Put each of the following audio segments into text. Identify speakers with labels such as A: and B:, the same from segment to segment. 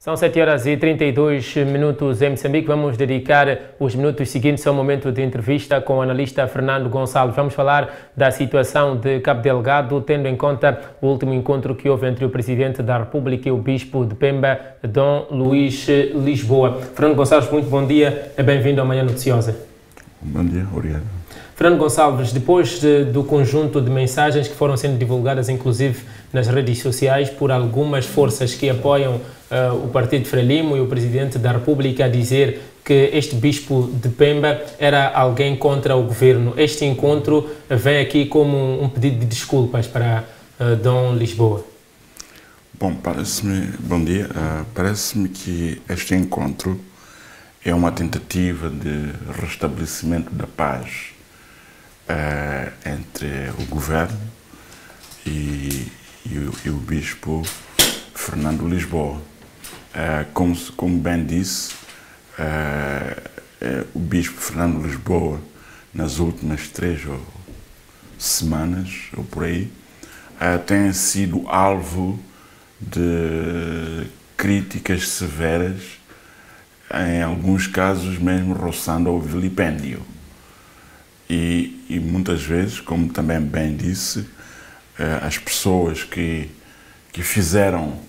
A: São 7h32 em Moçambique. Vamos dedicar os minutos seguintes ao momento de entrevista com o analista Fernando Gonçalves. Vamos falar da situação de Cabo Delgado, tendo em conta o último encontro que houve entre o Presidente da República e o Bispo de Pemba, Dom Luís Lisboa. Fernando Gonçalves, muito bom dia e bem-vindo à Manhã Noticiosa.
B: Bom dia, obrigado.
A: Fernando Gonçalves, depois do conjunto de mensagens que foram sendo divulgadas, inclusive nas redes sociais, por algumas forças que apoiam o Partido Frelimo e o Presidente da República, a dizer que este Bispo de Pemba era alguém contra o governo, este encontro vem aqui como um pedido de desculpas para Dom Lisboa?
B: Bom, bom dia, parece-me que este encontro é uma tentativa de restabelecimento da paz entre o governo e o Bispo Fernando Lisboa. Como bem disse, o Bispo Fernando Lisboa, nas últimas 3 semanas, ou por aí, tem sido alvo de críticas severas, em alguns casos mesmo roçando ao vilipêndio. E muitas vezes, como também bem disse, as pessoas que fizeram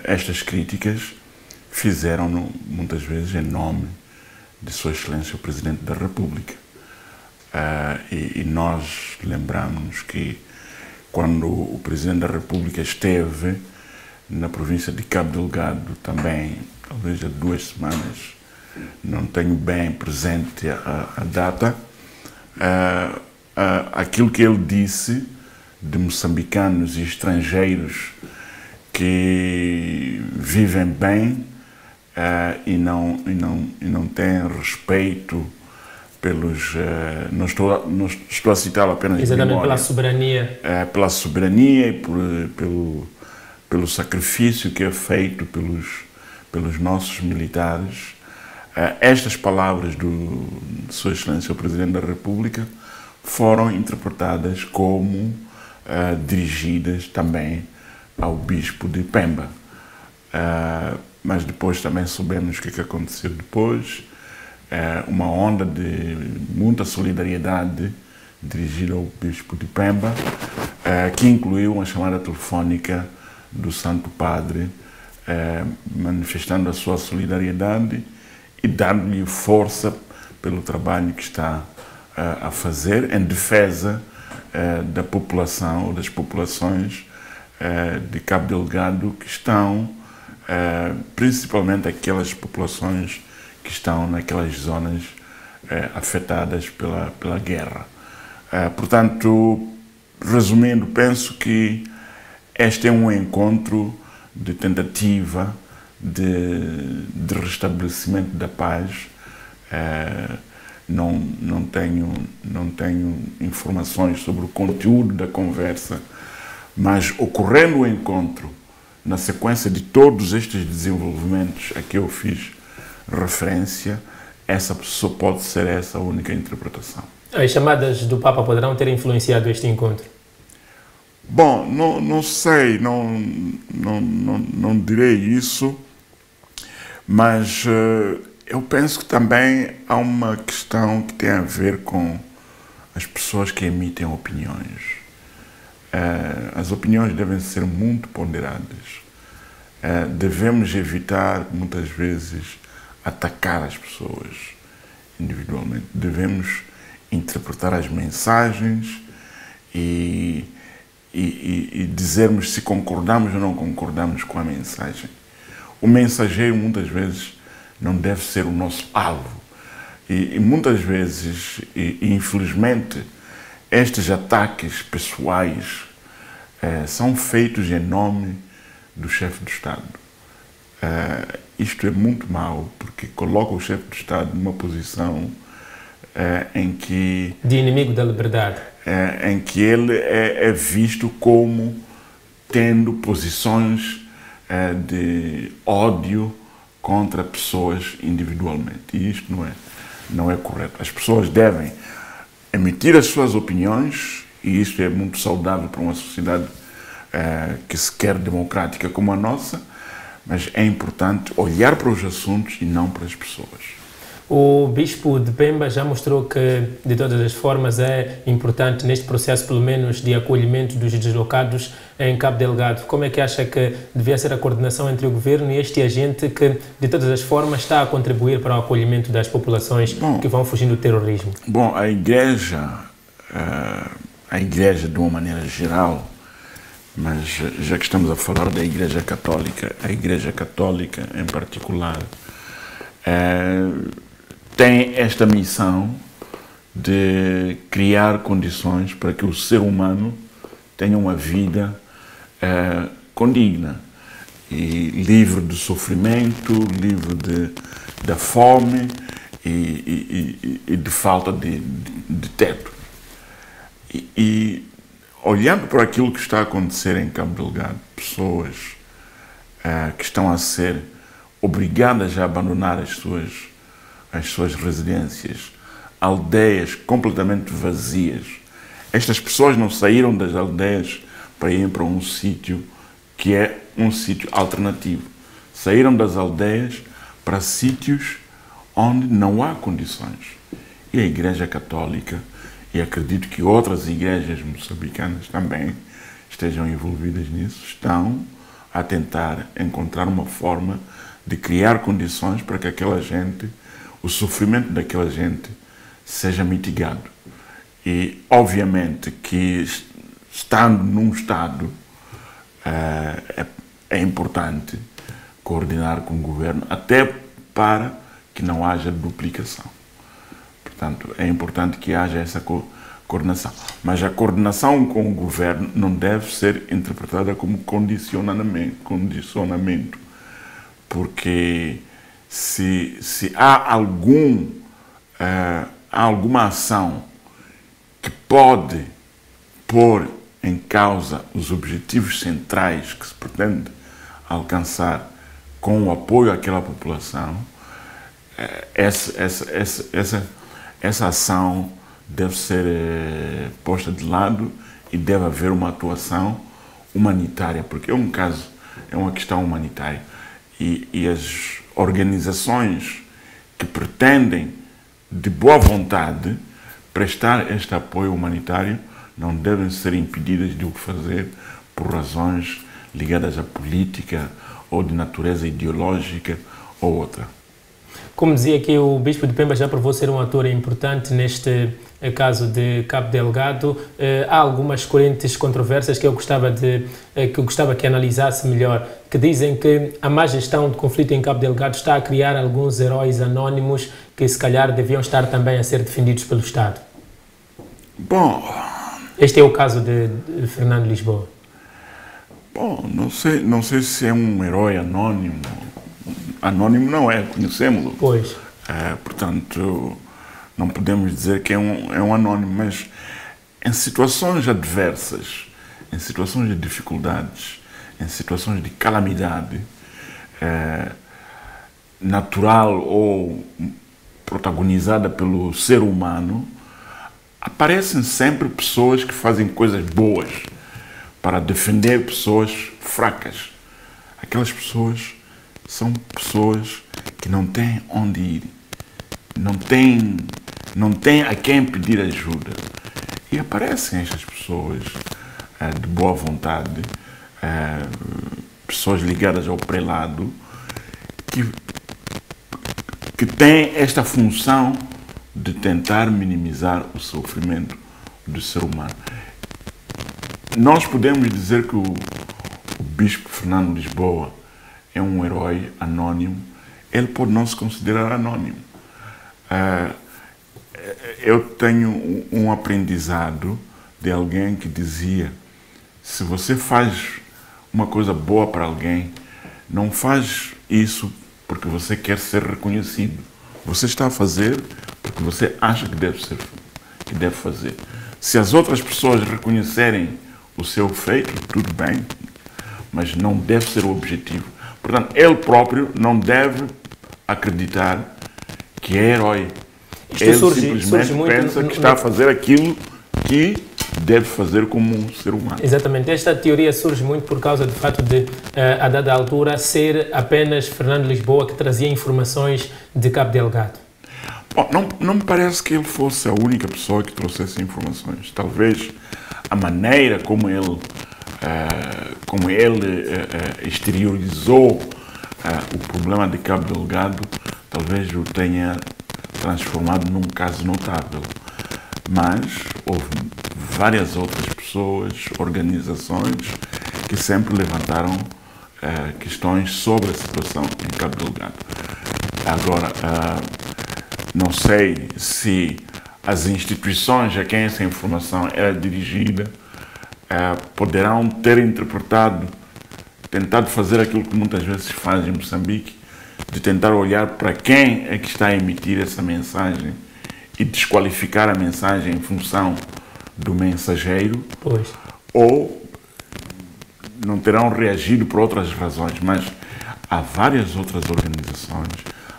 B: estas críticas fizeram-no muitas vezes em nome de Sua Excelência o Presidente da República. E nós lembramos que quando o Presidente da República esteve na província de Cabo Delgado, também, talvez há 2 semanas, não tenho bem presente a data, aquilo que ele disse de moçambicanos e estrangeiros que vivem bem e não têm respeito pelos... não estou a citá-lo apenas de memória.
A: Pela soberania.
B: Pela soberania e pelo sacrifício que é feito pelos nossos militares. Estas palavras de Sua Excelência o Presidente da República foram interpretadas como dirigidas também ao Bispo de Pemba. Mas depois também soubemos o que aconteceu depois. Uma onda de muita solidariedade dirigida ao Bispo de Pemba, que incluiu uma chamada telefónica do Santo Padre, manifestando a sua solidariedade e dando-lhe força pelo trabalho que está a fazer em defesa da população, ou das populações de Cabo Delgado, que estão, principalmente aquelas populações que estão naquelas zonas afetadas pela guerra. Portanto, resumindo, penso que este é um encontro de tentativa de restabelecimento da paz. Não tenho informações sobre o conteúdo da conversa, mas ocorrendo o encontro, na sequência de todos estes desenvolvimentos a que eu fiz referência, essa só pode ser essa a única interpretação.
A: As chamadas do Papa poderão ter influenciado este encontro?
B: Bom, não sei, não direi isso, mas eu penso que também há uma questão que tem a ver com as pessoas que emitem opiniões. As opiniões devem ser muito ponderadas. Devemos evitar, muitas vezes, atacar as pessoas individualmente. Devemos interpretar as mensagens e dizermos se concordamos ou não concordamos com a mensagem. O mensageiro, muitas vezes, não deve ser o nosso alvo. E muitas vezes, infelizmente, estes ataques pessoais são feitos em nome do chefe do Estado. Isto é muito mau, porque coloca o chefe do Estado numa posição em que...
A: De inimigo da liberdade.
B: Em que ele é visto como tendo posições de ódio contra pessoas individualmente. E isto não é correto. As pessoas devem emitir as suas opiniões, e isto é muito saudável para uma sociedade que se quer democrática como a nossa, mas é importante olhar para os assuntos e não para as pessoas.
A: O Bispo de Pemba já mostrou que, de todas as formas, é importante neste processo, pelo menos, de acolhimento dos deslocados em Cabo Delgado. Como é que acha que devia ser a coordenação entre o governo e este agente que, de todas as formas, está a contribuir para o acolhimento das populações que vão fugindo do terrorismo?
B: Bom, a Igreja, de uma maneira geral, mas já que estamos a falar da Igreja Católica, a Igreja Católica em particular, tem esta missão de criar condições para que o ser humano tenha uma vida condigna e livre de sofrimento, livre da fome e de falta de teto. E olhando para aquilo que está a acontecer em Cabo Delgado, pessoas que estão a ser obrigadas a abandonar as suas residências, aldeias completamente vazias. Estas pessoas não saíram das aldeias para ir para um sítio que é um sítio alternativo. Saíram das aldeias para sítios onde não há condições. E a Igreja Católica, e acredito que outras igrejas moçambicanas também estejam envolvidas nisso, estão a tentar encontrar uma forma de criar condições para que aquela gente, o sofrimento daquela gente, seja mitigado. E, obviamente, que estando num Estado, é importante coordenar com o governo, até para que não haja duplicação. Portanto, é importante que haja essa coordenação. Mas a coordenação com o governo não deve ser interpretada como condicionamento, porque se há alguma ação que pode pôr em causa os objetivos centrais que se pretende alcançar com o apoio àquela população, essa ação deve ser posta de lado e deve haver uma atuação humanitária, porque é uma questão humanitária. E as organizações que pretendem, de boa vontade, prestar este apoio humanitário não devem ser impedidas de o fazer por razões ligadas à política ou de natureza ideológica ou outra.
A: Como dizia aqui, o Bispo de Pemba já provou ser um ator importante neste caso de Cabo Delgado. Há algumas correntes controversas que eu gostava que analisasse melhor, que dizem que a má gestão do conflito em Cabo Delgado está a criar alguns heróis anónimos que se calhar deviam estar também a ser defendidos pelo Estado.
B: Bom...
A: Este é o caso de Fernando Lisboa.
B: Bom, não sei se é um herói anónimo. Anónimo não é, conhecemos-lo.
A: Pois.
B: Portanto, não podemos dizer que é um anónimo, mas em situações adversas, em situações de dificuldades, em situações de calamidade natural ou protagonizada pelo ser humano, aparecem sempre pessoas que fazem coisas boas para defender pessoas fracas. Aquelas pessoas são pessoas que não têm onde ir, não têm a quem pedir ajuda. E aparecem estas pessoas de boa vontade, pessoas ligadas ao prelado, que têm esta função de tentar minimizar o sofrimento do ser humano. Nós podemos dizer que o Bispo Fernando Lisboa é um herói anónimo. Ele pode não se considerar anónimo. Eu tenho um aprendizado de alguém que dizia: se você faz uma coisa boa para alguém, não faz isso porque você quer ser reconhecido. Você está a fazer porque você acha que deve fazer. Se as outras pessoas reconhecerem o seu feito, tudo bem, mas não deve ser o objetivo. Portanto, ele próprio não deve acreditar que é herói. Ele simplesmente pensa que está a fazer aquilo que deve fazer como um ser humano.
A: Exatamente. Esta teoria surge muito por causa do fato de, a dada altura, ser apenas Fernando Lisboa que trazia informações de Cabo Delgado.
B: Bom, não me parece que ele fosse a única pessoa que trouxesse informações. Talvez a maneira como ele exteriorizou o problema de Cabo Delgado talvez o tenha transformado num caso notável. Mas houve várias outras pessoas, organizações, que sempre levantaram questões sobre a situação em Cabo Delgado. Agora, não sei se as instituições a quem essa informação era dirigida poderão ter tentado fazer aquilo que muitas vezes se faz em Moçambique, de tentar olhar para quem é que está a emitir essa mensagem e desqualificar a mensagem em função do mensageiro,
A: pois.
B: Ou não terão reagido por outras razões, mas há várias outras organizações,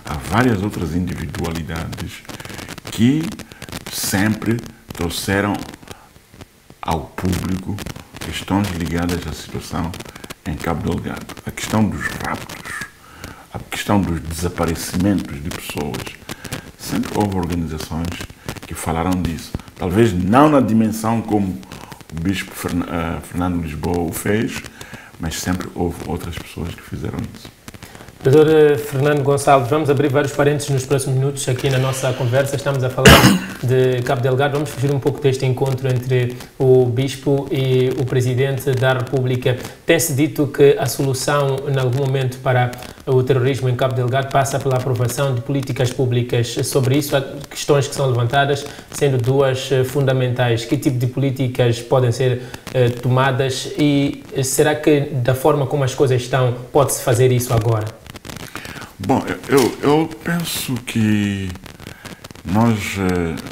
B: há várias outras individualidades que sempre trouxeram ao público questões ligadas à situação em Cabo Delgado. A questão dos raptos, a questão dos desaparecimentos de pessoas. Sempre houve organizações que falaram disso. Talvez não na dimensão como o bispo Fernando Lisboa o fez, mas sempre houve outras pessoas que fizeram isso.
A: Doutor Fernando Gonçalves, vamos abrir vários parênteses nos próximos minutos aqui na nossa conversa. Estamos a falar de Cabo Delgado. Vamos fugir um pouco deste encontro entre o Bispo e o Presidente da República. Tem-se dito que a solução, em algum momento, para o terrorismo em Cabo Delgado passa pela aprovação de políticas públicas. Sobre isso, há questões que são levantadas, sendo duas fundamentais. Que tipo de políticas podem ser tomadas e será que, da forma como as coisas estão, pode-se fazer isso agora?
B: Bom, eu penso que nós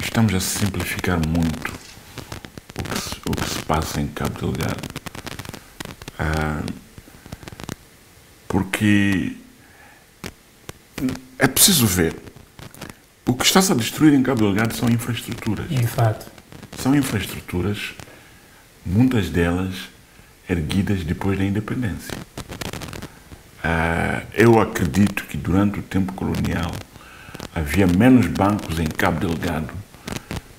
B: estamos a simplificar muito o que se passa em Cabo Delgado. Porque é preciso ver. O que está-se a destruir em Cabo Delgado são infraestruturas.
A: De fato.
B: São infraestruturas, muitas delas erguidas depois da independência. Eu acredito que durante o tempo colonial havia menos bancos em Cabo Delgado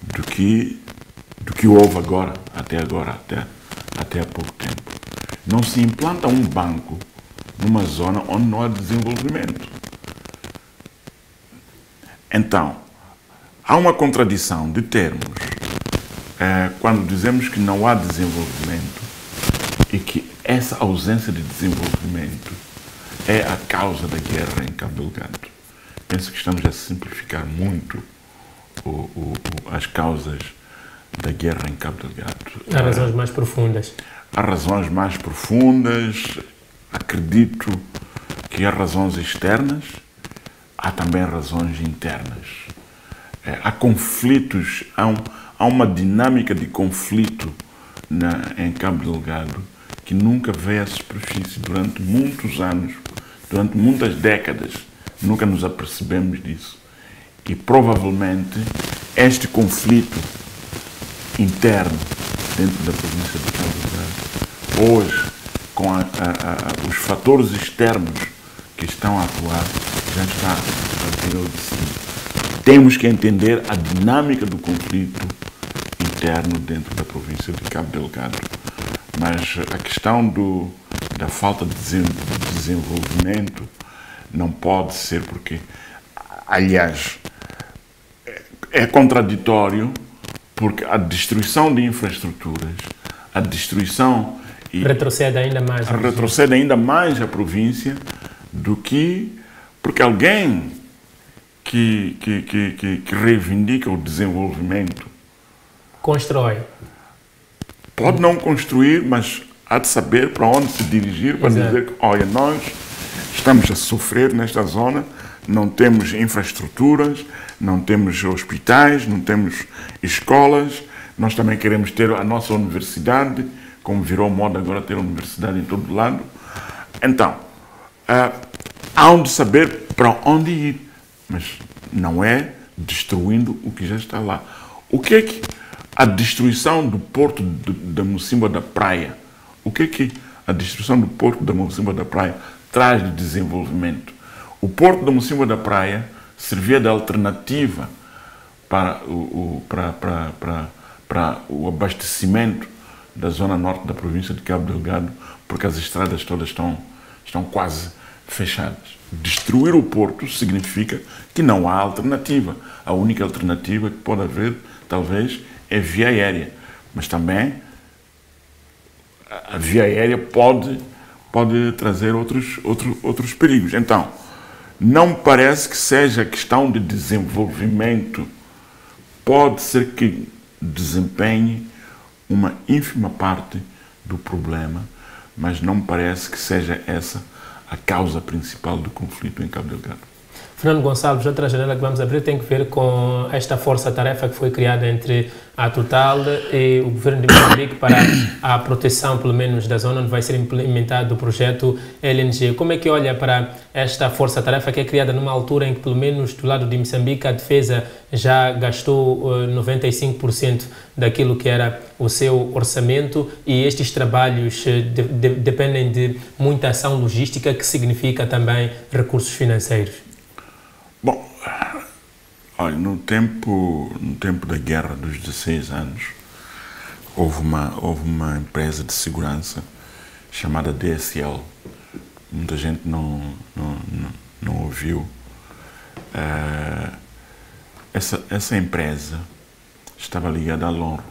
B: do que houve agora, até há pouco tempo. Não se implanta um banco numa zona onde não há desenvolvimento. Então, há uma contradição de termos quando dizemos que não há desenvolvimento e que essa ausência de desenvolvimento é a causa da guerra em Cabo Delgado. Penso que estamos a simplificar muito as causas da guerra em Cabo Delgado.
A: Há razões mais profundas.
B: Há razões mais profundas. Acredito que há razões externas, há também razões internas. Há conflitos, há uma dinâmica de conflito em Cabo Delgado que nunca veio à superfície durante muitos anos, durante muitas décadas. Nunca nos apercebemos disso. E provavelmente este conflito interno dentro da província de Cabo Delgado, hoje, com os fatores externos que estão a atuar, já está a vir ao de cima. Temos que entender a dinâmica do conflito interno dentro da província de Cabo Delgado. Mas a questão da falta de desenvolvimento não pode ser porque, aliás, é contraditório porque a destruição de infraestruturas, a destruição
A: retrocede ainda mais
B: a província do que porque alguém que reivindica o desenvolvimento
A: constrói.
B: Pode não construir, mas há de saber para onde se dirigir para dizer que, olha, nós estamos a sofrer nesta zona, não temos infraestruturas, não temos hospitais, não temos escolas, nós também queremos ter a nossa universidade, como virou moda agora ter universidade em todo lado. Então, há de saber para onde ir, mas não é destruindo o que já está lá. O que é que a destruição do porto da Mocimboa da Praia. O que a destruição do porto da Mocimboa da Praia traz de desenvolvimento? O porto da Mocimboa da Praia servia de alternativa para o abastecimento da zona norte da província de Cabo Delgado, porque as estradas todas estão quase fechadas. Destruir o porto significa que não há alternativa. A única alternativa que pode haver, talvez, é via aérea. Mas também a via aérea pode trazer outros perigos. Então, não me parece que seja questão de desenvolvimento. Pode ser que desempenhe uma ínfima parte do problema, mas não me parece que seja essa a causa principal do conflito em Cabo Delgado.
A: Fernando Gonçalves, outra janela que vamos abrir tem que ver com esta força-tarefa que foi criada entre a Total e o governo de Moçambique para a proteção, pelo menos, da zona onde vai ser implementado o projeto LNG. Como é que olha para esta força-tarefa que é criada numa altura em que, pelo menos do lado de Moçambique, a defesa já gastou 95% daquilo que era o seu orçamento e estes trabalhos dependem de muita ação logística, que significa também recursos financeiros?
B: Bom, olha, no tempo da guerra dos 16 anos, houve uma empresa de segurança chamada DSL. Muita gente não ouviu. Essa empresa estava ligada à LONRO,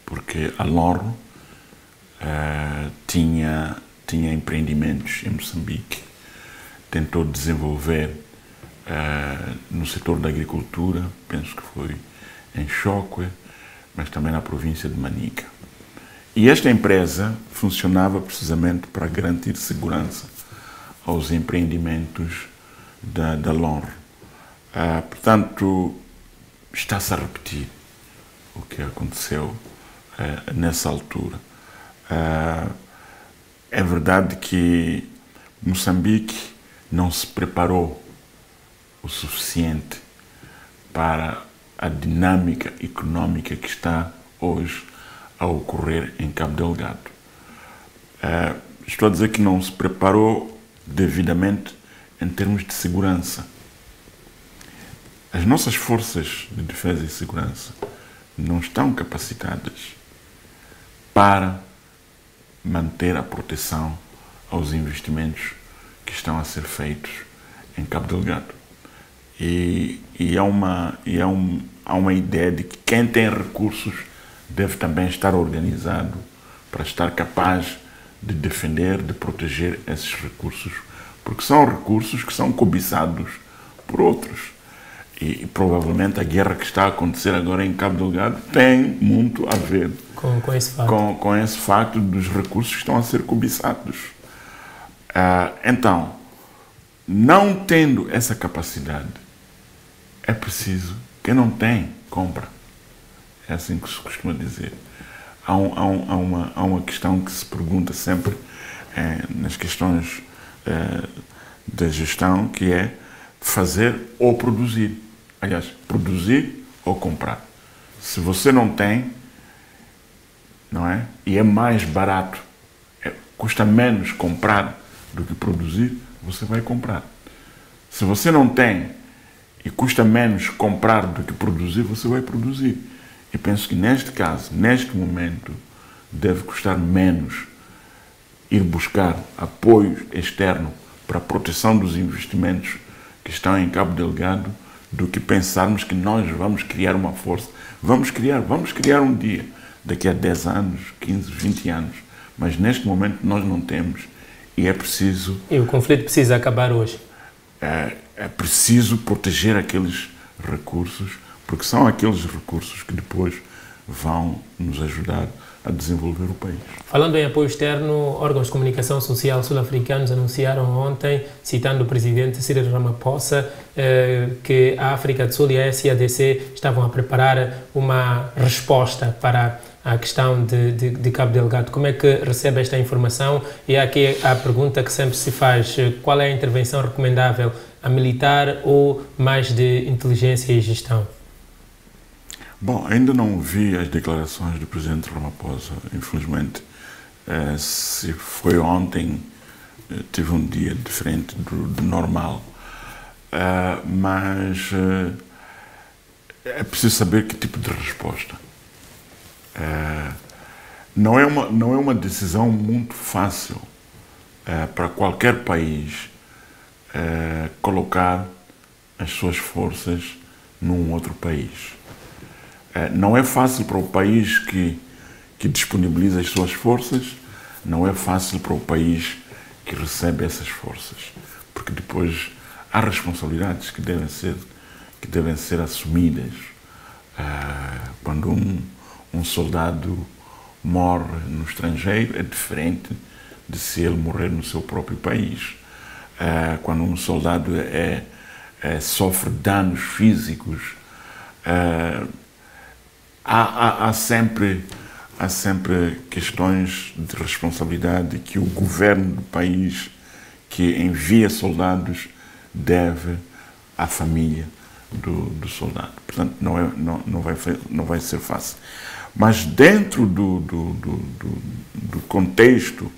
B: porque a LONRO tinha empreendimentos em Moçambique, tentou desenvolver no setor da agricultura, penso que foi em Chocwe, mas também na província de Manica. E esta empresa funcionava precisamente para garantir segurança aos empreendimentos da LONRO. Portanto, está-se a repetir o que aconteceu nessa altura. É verdade que Moçambique não se preparou o suficiente para a dinâmica económica que está hoje a ocorrer em Cabo Delgado. Estou a dizer que não se preparou devidamente em termos de segurança. As nossas forças de defesa e segurança não estão capacitadas para manter a proteção aos investimentos que estão a ser feitos em Cabo Delgado. E há uma ideia de que quem tem recursos deve também estar organizado para estar capaz de defender, de proteger esses recursos, porque são recursos que são cobiçados por outros. E provavelmente a guerra que está a acontecer agora em Cabo Delgado tem muito a ver com esse facto dos recursos que estão a ser cobiçados. Então, não tendo essa capacidade, é preciso, quem não tem, compra. É assim que se costuma dizer. Há uma questão que se pergunta sempre nas questões da gestão, que é fazer ou produzir. Aliás, produzir ou comprar. Se você não tem, não é? E é mais barato, custa menos comprar do que produzir, você vai comprar. Se você não tem e custa menos comprar do que produzir, você vai produzir. E penso que neste caso, neste momento, deve custar menos ir buscar apoio externo para a proteção dos investimentos que estão em Cabo Delgado do que pensarmos que nós vamos criar uma força. Vamos criar um dia, daqui a 10 anos, 15, 20 anos. Mas neste momento nós não temos e é preciso...
A: E o conflito precisa acabar hoje.
B: É preciso proteger aqueles recursos, porque são aqueles recursos que depois vão nos ajudar a desenvolver o país.
A: Falando em apoio externo, órgãos de comunicação social sul-africanos anunciaram ontem, citando o presidente Cyril Ramaphosa, que a África do Sul e a SADC estavam a preparar uma resposta para a questão de Cabo Delgado. Como é que recebe esta informação? E aqui a pergunta que sempre se faz: qual é a intervenção recomendável, a militar ou mais de inteligência e gestão?
B: Bom, ainda não vi as declarações do presidente Ramaphosa, infelizmente. Se foi ontem, tive um dia diferente do normal. Mas é preciso saber que tipo de resposta. Não é uma decisão muito fácil para qualquer país colocar as suas forças num outro país. Não é fácil para o país que disponibiliza as suas forças, não é fácil para o país que recebe essas forças, porque depois há responsabilidades que devem ser assumidas. Quando um soldado morre no estrangeiro, é diferente de se ele morrer no seu próprio país. Quando um soldado sofre danos físicos, há sempre questões de responsabilidade que o governo do país que envia soldados deve à família do soldado. Portanto, não vai ser fácil. Mas dentro do contexto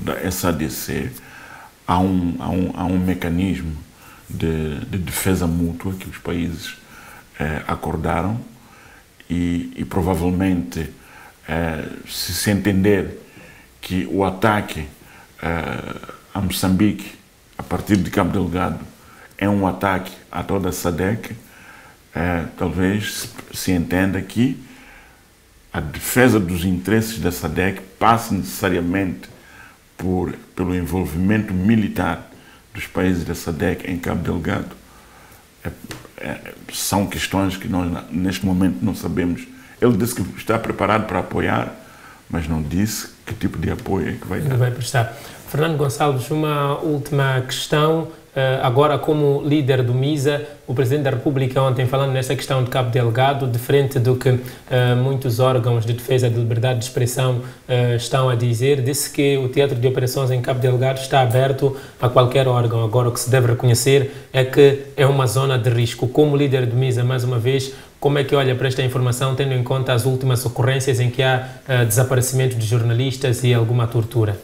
B: da SADC, há um mecanismo de defesa mútua que os países acordaram e provavelmente, se entender que o ataque a Moçambique, a partir de Cabo Delgado, é um ataque a toda a SADC, talvez se entenda que a defesa dos interesses da SADC passa necessariamente pelo envolvimento militar dos países da SADC em Cabo Delgado. São questões que nós, neste momento, não sabemos. Ele disse que está preparado para apoiar, mas não disse que tipo de apoio é que vai dar.
A: Vai prestar. Fernando Gonçalves, uma última questão. Agora, como líder do MISA, o Presidente da República ontem, falando nesta questão de Cabo Delgado, diferente do que muitos órgãos de defesa da liberdade de expressão estão a dizer, disse que o teatro de operações em Cabo Delgado está aberto a qualquer órgão. Agora, o que se deve reconhecer é que é uma zona de risco. Como líder do MISA, mais uma vez, como é que olha para esta informação, tendo em conta as últimas ocorrências em que há desaparecimento de jornalistas e alguma tortura?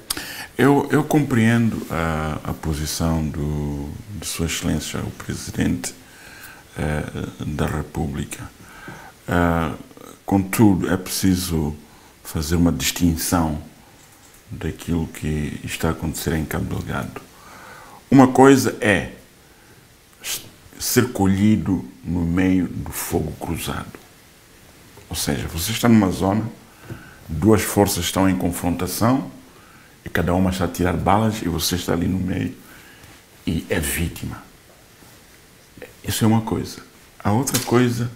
B: Eu compreendo a posição de Sua Excelência, o Presidente da República. Contudo, é preciso fazer uma distinção daquilo que está a acontecer em Cabo Delgado. Uma coisa é ser colhido no meio do fogo cruzado. Ou seja, você está numa zona, duas forças estão em confrontação, e cada uma está a tirar balas e você está ali no meio e é vítima. Isso é uma coisa. A outra coisa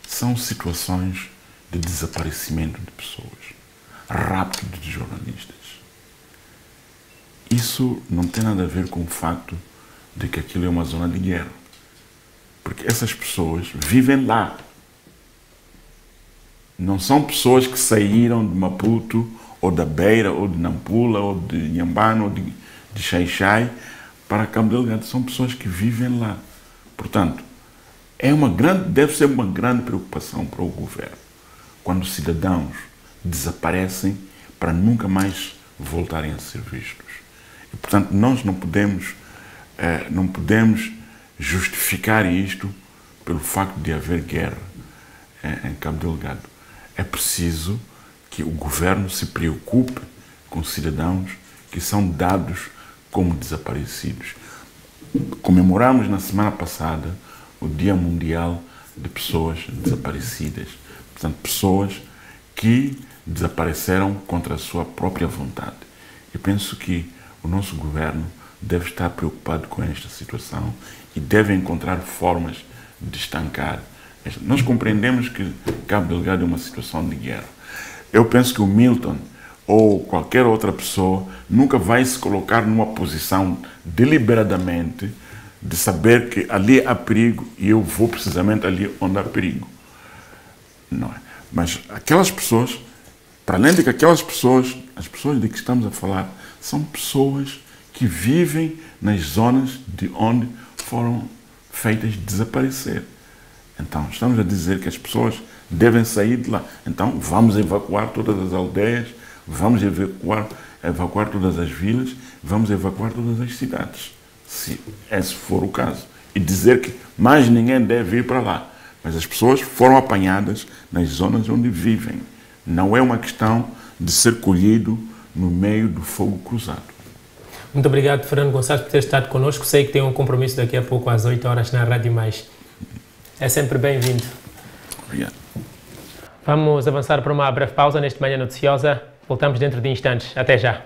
B: são situações de desaparecimento de pessoas, rapto de jornalistas. Isso não tem nada a ver com o facto de que aquilo é uma zona de guerra, porque essas pessoas vivem lá. Não são pessoas que saíram de Maputo, ou da Beira, ou de Nampula, ou de Inhambane, ou de Xai-Xai, para Cabo Delgado. São pessoas que vivem lá. Portanto, deve ser uma grande preocupação para o governo quando cidadãos desaparecem para nunca mais voltarem a ser vistos. E, portanto, nós não podemos justificar isto pelo facto de haver guerra em Cabo Delgado. É preciso que o governo se preocupe com cidadãos que são dados como desaparecidos. Comemoramos na semana passada o Dia Mundial de Pessoas Desaparecidas. Portanto, pessoas que desapareceram contra a sua própria vontade. Eu penso que o nosso governo deve estar preocupado com esta situação e deve encontrar formas de estancar. Nós compreendemos que Cabo Delgado é uma situação de guerra. Eu penso que o Milton ou qualquer outra pessoa nunca vai se colocar numa posição deliberadamente de saber que ali há perigo e eu vou precisamente ali onde há perigo. Não é? Mas aquelas pessoas, para além de que aquelas pessoas, as pessoas de que estamos a falar, são pessoas que vivem nas zonas de onde foram feitas desaparecer. Então, estamos a dizer que as pessoas devem sair de lá. Então, vamos evacuar todas as aldeias, vamos evacuar todas as vilas, vamos evacuar todas as cidades, se esse for o caso. E dizer que mais ninguém deve ir para lá. Mas as pessoas foram apanhadas nas zonas onde vivem. Não é uma questão de ser colhido no meio do fogo cruzado.
A: Muito obrigado, Fernando Gonçalves, por ter estado connosco. Sei que tem um compromisso daqui a pouco, às 8 horas, na Rádio Mais. É sempre bem-vindo.
B: Obrigado.
A: Vamos avançar para uma breve pausa neste Manhã Noticiosa. Voltamos dentro de instantes. Até já.